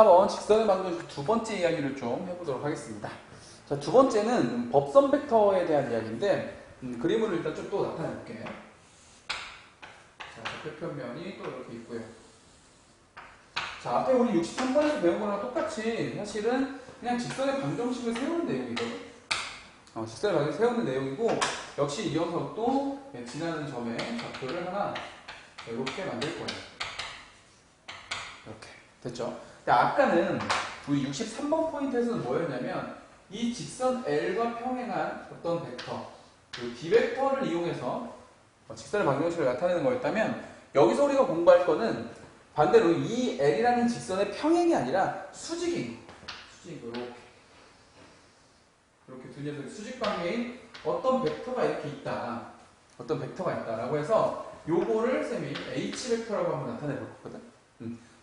4번 직선의 방정식 두 번째 이야기를 좀 해보도록 하겠습니다. 자, 두 번째는 법선 벡터에 대한 이야기인데 그림을 일단 좀 또 나타내볼게. 자, 좌표편면이 또 이렇게 있고요. 자, 앞에 우리 63번에서 배운 거랑 똑같이 사실은 그냥 직선의 방정식을 세우는 내용이거든. 직선의 방정식을 세우는 내용이고 역시 이어서 또 지나는 점에 좌표를 하나 이렇게 만들 거예요. 이렇게 됐죠? 근데 아까는 우리 63번 포인트에서는 뭐였냐면 이 직선 L과 평행한 어떤 벡터, 그 D벡터를 이용해서 직선의 방정식을 나타내는 거였다면 여기서 우리가 공부할 거는 반대로 이 L이라는 직선의 평행이 아니라 수직인, 이렇게 두 녀석의 수직 관계인 어떤 벡터가 이렇게 있다. 어떤 벡터가 있다라고 해서 요거를 쌤이 H벡터라고 한번 나타내 볼 거거든.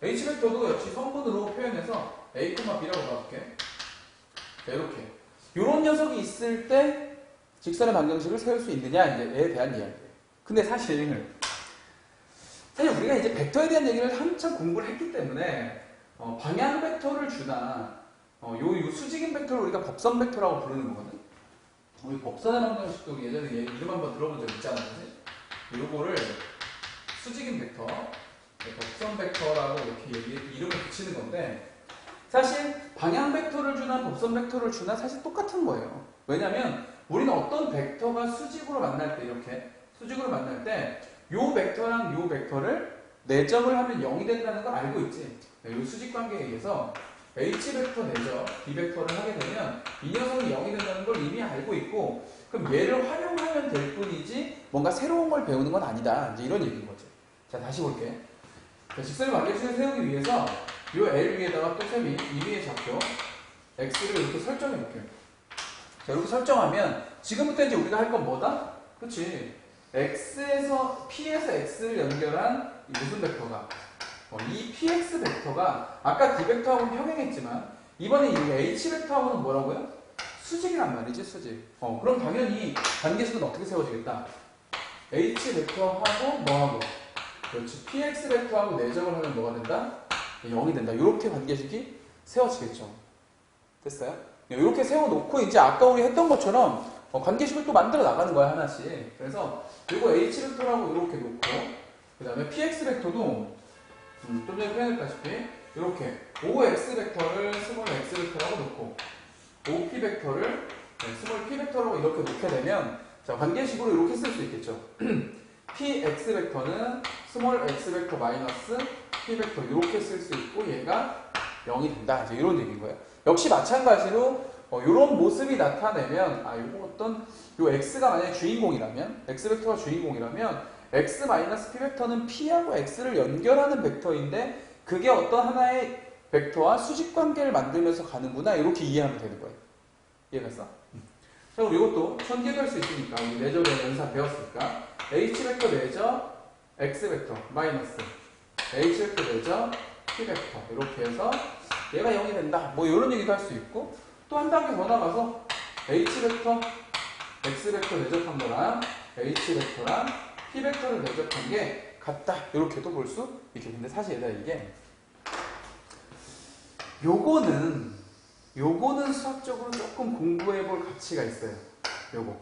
H벡터도 역시 성분으로 표현해서 A, B라고 봐볼게. 이렇게. 요런 녀석이 있을 때 직선의 방정식을 세울 수 있느냐에 대한 이야기예요. 근데 사실 우리가 이제 벡터에 대한 얘기를 한참 공부를 했기 때문에 방향 벡터를 주나 요 수직인 벡터를 우리가 법선 벡터라고 부르는 거거든. 우리 법선의 방정식도 예전에 이름 한번 들어본 적 있잖아요. 요거를 수직인 벡터, 법선 벡터라고 이렇게 이름을 붙이는 건데 사실 방향 벡터를 주나 법선 벡터를 주나 사실 똑같은 거예요. 왜냐면 우리는 어떤 벡터가 수직으로 만날 때 이렇게 수직으로 만날 때 요 벡터랑 요 벡터를 내점을 하면 0이 된다는 걸 알고 있지. 이 수직 관계에 의해서 H벡터 내점, B벡터를 하게 되면 이 녀석은 0이 된다는 걸 이미 알고 있고 그럼 얘를 활용하면 될 뿐이지 뭔가 새로운 걸 배우는 건 아니다. 이제 이런 얘기인 거죠. 자, 다시 볼게. 직선의 방정식을 세우기 위해서 요 L 위에다가 또 쌤이 이 위에 좌표 X를 이렇게 설정해 볼게요. 자, 이렇게 설정하면 지금부터 이제 우리가 할 건 뭐다? 그렇지. X에서 P에서 X를 연결한 무슨 벡터가 이 PX 벡터가 아까 그 벡터하고는 평행했지만 이번에 이 H 벡터하고는 뭐라고요? 수직이란 말이지, 수직. 그럼 당연히 관계식은 어떻게 세워지겠다? H 벡터하고 뭐하고? 그렇지. PX 벡터하고 내점을 하면 뭐가 된다? 0이 된다. 이렇게 관계식이 세워지겠죠. 됐어요? 이렇게 세워놓고 이제 아까 우리 했던 것처럼 관계식을 또 만들어 나가는 거야, 하나씩. 그래서 이거 H벡터라고 이렇게 놓고 그 다음에 PX 벡터도 좀 전에 표현했다시피 이렇게 OX 벡터를 스몰 X 벡터라고 놓고 OP 벡터를 스몰 P 벡터라고 이렇게 놓게 되면 자, 관계식으로 이렇게 쓸 수 있겠죠. PX 벡터는 스몰 X 벡터 마이너스 P 벡터 이렇게 쓸 수 있고 얘가 0이 된다. 이제 이런 얘기인 거예요. 역시 마찬가지로 이런 모습이 나타내면 요거 어떤 요 X가 만약에 주인공이라면 X 벡터가 주인공이라면 X 마이너스 P 벡터는 P하고 X를 연결하는 벡터인데 그게 어떤 하나의 벡터와 수직 관계를 만들면서 가는구나 이렇게 이해하면 되는 거예요. 이해갔어? 자, 그럼 이것도 천개도 할 수 있으니까 우리 내접의 연산 배웠으니까 H 벡터 내접 X 벡터 마이너스 H 벡터 내접 P 벡터 이렇게 해서 얘가 0이 된다. 뭐 이런 얘기도 할 수 있고 또 한 단계 더 나가서 H 벡터 X 벡터 내접한 거랑 H 벡터랑 P 벡터를 내접한 게 같다. 이렇게도 볼 수 있겠는데 사실 이게 요거는 수학적으로 조금 공부해 볼 가치가 있어요. 요거.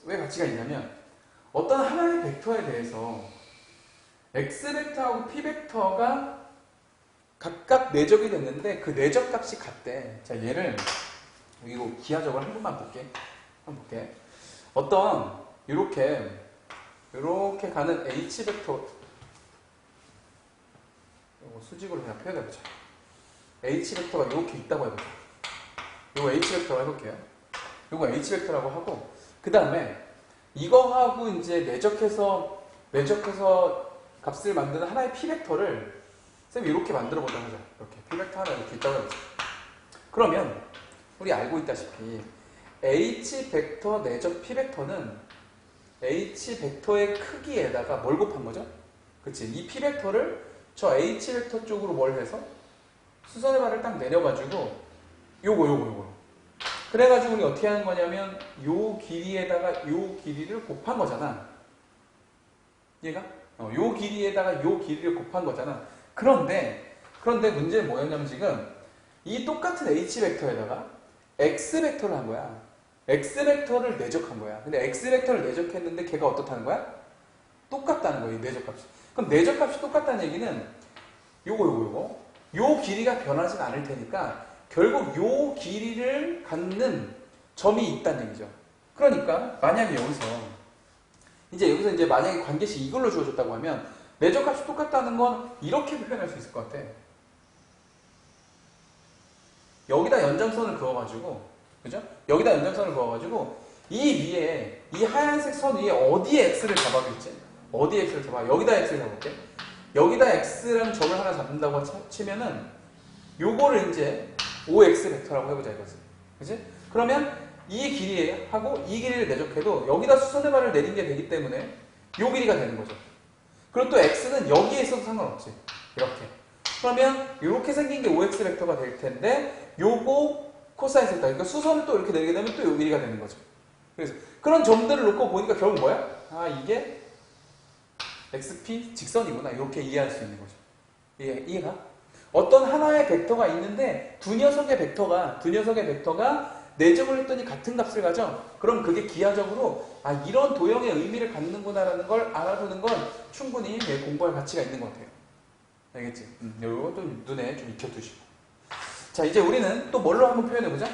왜 가치가 있냐면 어떤 하나의 벡터에 대해서 X 벡터하고 P 벡터가 각각 내적이 됐는데 그 내적 값이 같대. 자, 얘를 이거 기하적으로 한 번만 볼게. 어떤 이렇게 가는 H 벡터 이거 수직으로 그냥 표현해보자. H 벡터가 이렇게 있다고 해보자. 이거 H 벡터라고 해볼게요. 이거 H 벡터라고 하고 그 다음에 이거하고 이제 내적해서 값을 만드는 하나의 P 벡터를 쌤이 이렇게 만들어보자 하자. 이렇게 P 벡터 하나 이렇게 있다고 해보자. 그러면 우리 알고 있다시피 H 벡터 내적 P 벡터는 H 벡터의 크기에다가 뭘 곱한 거죠? 그치? 이 P 벡터를 저 H 벡터 쪽으로 뭘 해서 수선의 발을 딱 내려가지고 요거 그래가지고 우리 어떻게 하는 거냐면 요 길이에다가 요 길이를 곱한 거잖아. 얘가? 요 길이에다가 요 길이를 곱한 거잖아. 그런데 그런데 문제는 뭐였냐면 지금 이 똑같은 H 벡터에다가 X 벡터를 한 거야. X 벡터를 내적한 거야. 근데 X 벡터를 내적했는데 걔가 어떻다는 거야? 똑같다는 거야, 이 내적값이. 그럼 내적값이 똑같다는 얘기는 요거. 요 길이가 변하진 않을 테니까 결국 요 길이를 갖는 점이 있다는 얘기죠. 그러니까 만약에 여기서 이제 만약에 관계식 이걸로 주어졌다고 하면 내적값이 똑같다는 건 이렇게 표현할 수 있을 것 같아. 여기다 연장선을 그어가지고, 그죠? 여기다 연장선을 그어가지고 이 위에 이 하얀색 선 위에 어디에 x를 잡아줄지, 어디에 x를 잡아? 여기다 x를 잡을게. 여기다 x라는 점을 하나 잡는다고 치면은 요거를 이제 OX 벡터라고 해보자 이거지. 그치? 그러면 이 길이하고 이 길이를 내적해도 여기다 수선의 발을 내린 게 되기 때문에 요 길이가 되는 거죠. 그리고 또 x는 여기에 있어도 상관없지. 이렇게. 그러면 이렇게 생긴 게 OX 벡터가 될 텐데 요거 코사인 세타. 그러니까 수선을 또 이렇게 내리게 되면 또 요 길이가 되는 거죠. 그래서 그런 점들을 놓고 보니까 결국 뭐야? 아, 이게 XP 직선이구나. 이렇게 이해할 수 있는 거죠. 이해가? 어떤 하나의 벡터가 있는데 두 녀석의 벡터가 내적을 했더니 같은 값을 가져. 그럼 그게 기하적으로 아, 이런 도형의 의미를 갖는구나라는 걸 알아두는 건 충분히 공부할 가치가 있는 것 같아요. 알겠지? 이거 좀 눈에 좀 익혀두시고. 자, 이제 우리는 또 뭘로 한번 표현해보자?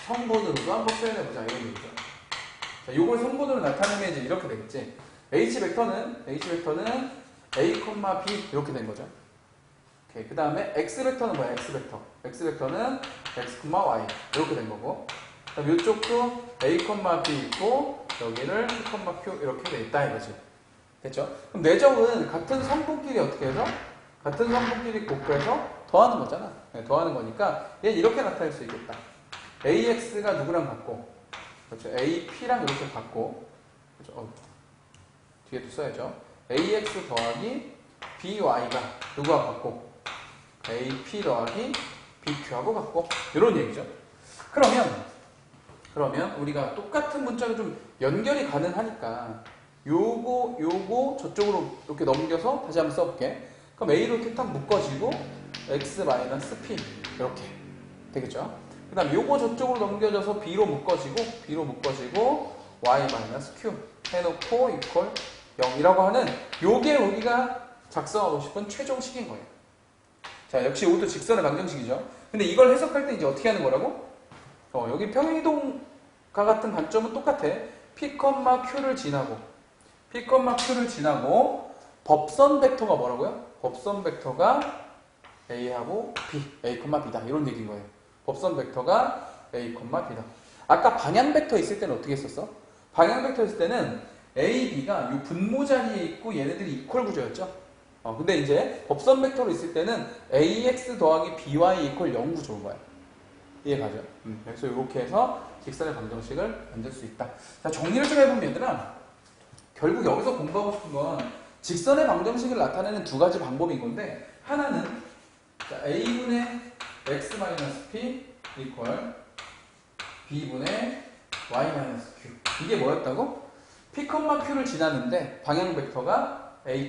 성분으로도 한번 표현해보자. 이런 얘기죠. 자, 요걸 성분으로 나타내면 이제 이렇게 되겠지. H 벡터는 A, B 이렇게 된 거죠. 오케이. 그 다음에 X 벡터는 뭐야? X 벡터는 X, Y 이렇게 된 거고. 그다음 이쪽도 A, B 있고 여기를 P, Q 이렇게 돼 있다 이거지. 됐죠? 그럼 내적은 같은 성분끼리 어떻게 해서? 같은 성분끼리 곱해서 더하는 거잖아. 네, 더하는 거니까 얘는 이렇게 나타낼 수 있겠다. AX가 누구랑 같고, 그렇죠? AP랑 이렇게 같고, 그렇죠? 뒤에도 써야죠. AX 더하기 BY가 누구와 같고, AP 더하기 BQ하고 같고, 이런 얘기죠. 그러면 우리가 똑같은 문자가 좀 연결이 가능하니까 요거 저쪽으로 이렇게 넘겨서 다시 한번 써볼게. 그럼 A로 이렇게 딱 묶어지고 X-P 이렇게 되겠죠. 그 다음 요거 저쪽으로 넘겨져서 B로 묶어지고 Y-Q 해놓고 이퀄 0이라고 하는 요게 우리가 작성하고 싶은 최종식인 거예요. 자, 역시 이것도 직선의 방정식이죠. 근데 이걸 해석할 때 이제 어떻게 하는 거라고? 여기 평행이동과 같은 관점은 똑같아. P, Q를 지나고 법선 벡터가 뭐라고요? 법선 벡터가 A하고 B, A, B다. 이런 얘기인 거예요. 법선 벡터가 A, B다. 아까 방향 벡터 있을 때는 어떻게 했었어? 방향 벡터 있을 때는 A, B가 이 분모 자리에 있고 얘네들이 이퀄 구조였죠? 근데 이제 법선 벡터로 있을 때는 AX 더하기 BY 이퀄 0 구조인 거야. 이해가죠? 그래서 이렇게 해서 직선의 방정식을 만들 수 있다. 자, 정리를 좀 해보면 얘들아, 결국 여기서 공부하고 싶은 건 직선의 방정식을 나타내는 두 가지 방법인 건데, 하나는 자, A분의 X-P 이퀄 B분의 Y-Q. 이게 뭐였다고? P, Q를 지나는데 방향 벡터가 A,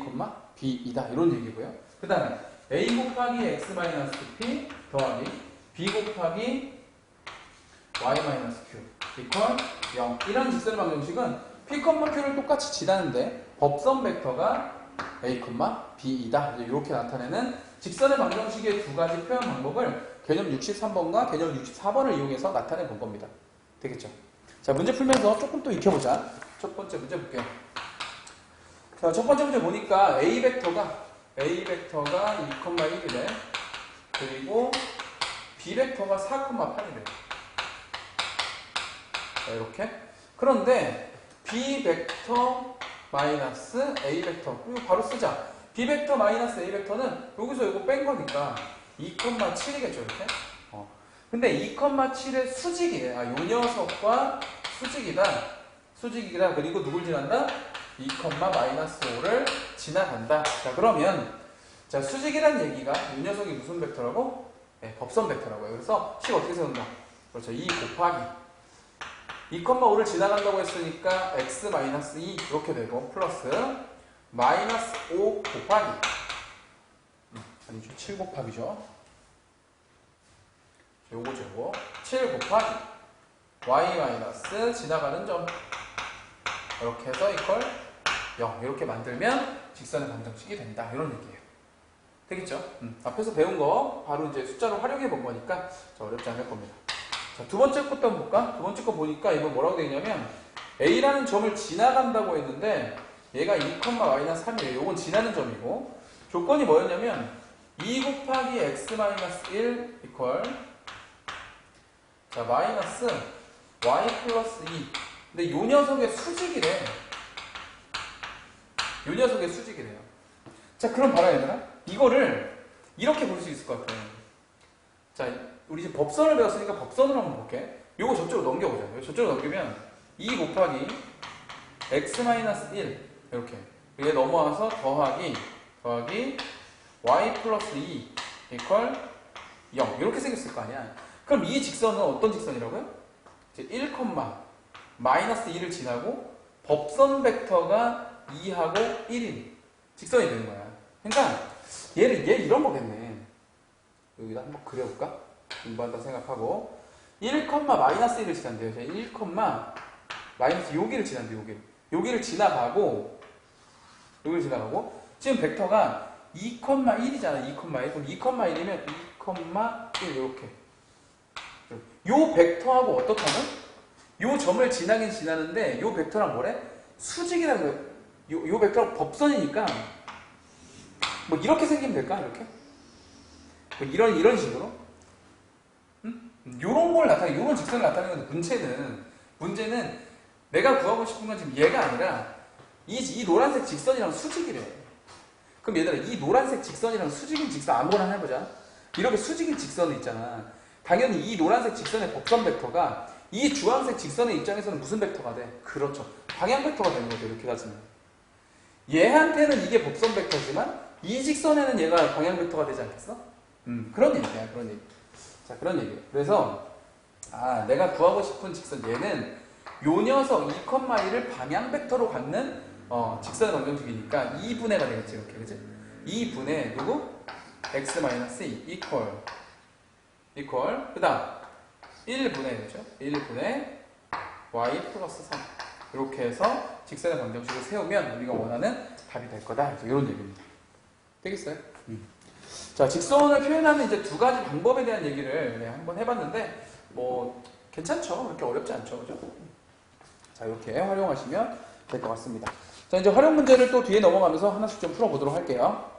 B이다. 이런 얘기고요. 그 다음에 A 곱하기 X-P 더하기 B 곱하기 Y-Q 이퀄 0. 이런 직선의 방정식은 P, Q를 똑같이 지나는데 법선 벡터가 A, B이다. 이렇게 나타내는 직선의 방정식의 두 가지 표현 방법을 개념 63번과 개념 64번을 이용해서 나타내 본 겁니다. 되겠죠? 자, 문제 풀면서 조금 또 익혀보자. 첫 번째 문제 볼게요. 자, 첫 번째 문제 보니까 A 벡터가 2,1이래. 그리고 B 벡터가 4,8이래. 자, 이렇게. 그런데 B 벡터 마이너스 A 벡터. 이거 바로 쓰자. B 벡터 마이너스 A 벡터는 여기서 이거 뺀 거니까 2,7이겠죠, 이렇게. 근데 2,7의 수직이래. 요 녀석과 수직이다. 그리고 누굴 지난다? 2,-5를 지나간다. 자, 그러면, 자, 수직이란 얘기가 이 녀석이 무슨 벡터라고? 네, 법선 벡터라고요. 그래서 식 어떻게 세운다? 그렇죠. 2 곱하기 2,5를 지나간다고 했으니까 x-2 이렇게 되고 플러스 마이너스 5 곱하기 아니죠. 7 곱하기죠. 요거죠, 요거. 7 곱하기 y 마이너스 지나가는 점. 이렇게 해서 이퀄 0. 이렇게 만들면 직선의 방정식이 된다. 이런 얘기예요. 되겠죠? 앞에서 배운 거 바로 이제 숫자로 활용해 본 거니까 어렵지 않을 겁니다. 자, 두 번째 것도 한번 볼까? 두 번째 거 보니까 이거 뭐라고 되어 있냐면 A라는 점을 지나간다고 했는데 얘가 2,-3이에요. 요건 지나는 점이고 조건이 뭐였냐면 2 곱하기 x-1 이퀄 자 마이너스 y 플러스 2 근데 요 녀석의 수직이래. 요 녀석의 수직이래요. 자 그럼 봐라 얘들아 이거를 이렇게 볼 수 있을 것 같아요. 자 우리 이제 법선을 배웠으니까 법선을 한번 볼게. 요거 저쪽으로 넘겨보자. 저쪽으로 넘기면 2 곱하기 x-1 이렇게 얘 넘어와서 더하기 y 플러스 2 이퀄 0 이렇게 생겼을 거 아니야. 그럼 이 직선은 어떤 직선이라고요? 이제 1, 마이너스 2를 지나고 법선 벡터가 2하고 1인 직선이 되는 거야. 그러니까 얘 이런 거겠네. 여기다 한번 그려볼까? 공부한다 생각하고 1, 마이너스 1을 지난대요. 1, 마이너스 여기를 지난대요. 여기를 지나가고 여기를 지나가고 지금 벡터가 2,1이잖아. 2,1 그럼 2,1이면 2,1 이렇게 요 벡터하고 어떻다면? 요 점을 지나긴 지나는데 요 벡터랑 뭐래? 수직이라는 거예요. 요 벡터랑 법선이니까 뭐 이렇게 생기면 될까? 이렇게? 뭐 이런 식으로? 요런 걸 나타내, 요런 직선을 나타내는 건데 문제는 내가 구하고 싶은 건 지금 얘가 아니라 이 노란색 직선이랑 수직이래. 그럼 얘들아 이 노란색 직선이랑 수직인 직선 아무거나 하나 해보자. 이렇게 수직인 직선이 있잖아. 당연히 이 노란색 직선의 법선 벡터가 이 주황색 직선의 입장에서는 무슨 벡터가 돼? 그렇죠. 방향 벡터가 되는 거죠. 이렇게 따지면. 얘한테는 이게 법선 벡터지만 이 직선에는 얘가 방향 벡터가 되지 않겠어? 그런 얘기야. 그런 얘기. 자, 그런 얘기예요. 그래서 내가 구하고 싶은 직선 얘는 요 녀석 2,1을 방향 벡터로 갖는 직선의 방정식이니까 2분해가 되겠지. 이렇게. 그치? 2분의 누구? x-2 이퀄 그 다음 1분의 되죠. 1분의 y 플러스 3 이렇게 해서 직선의 방정식을 세우면 우리가 원하는 답이 될 거다. 이런 얘기입니다. 되겠어요? 자, 직선을 표현하는 이제 두 가지 방법에 대한 얘기를 한번 해봤는데 뭐 괜찮죠? 그렇게 어렵지 않죠, 그죠? 자, 이렇게 활용하시면 될 것 같습니다. 자, 이제 활용 문제를 또 뒤에 넘어가면서 하나씩 좀 풀어보도록 할게요.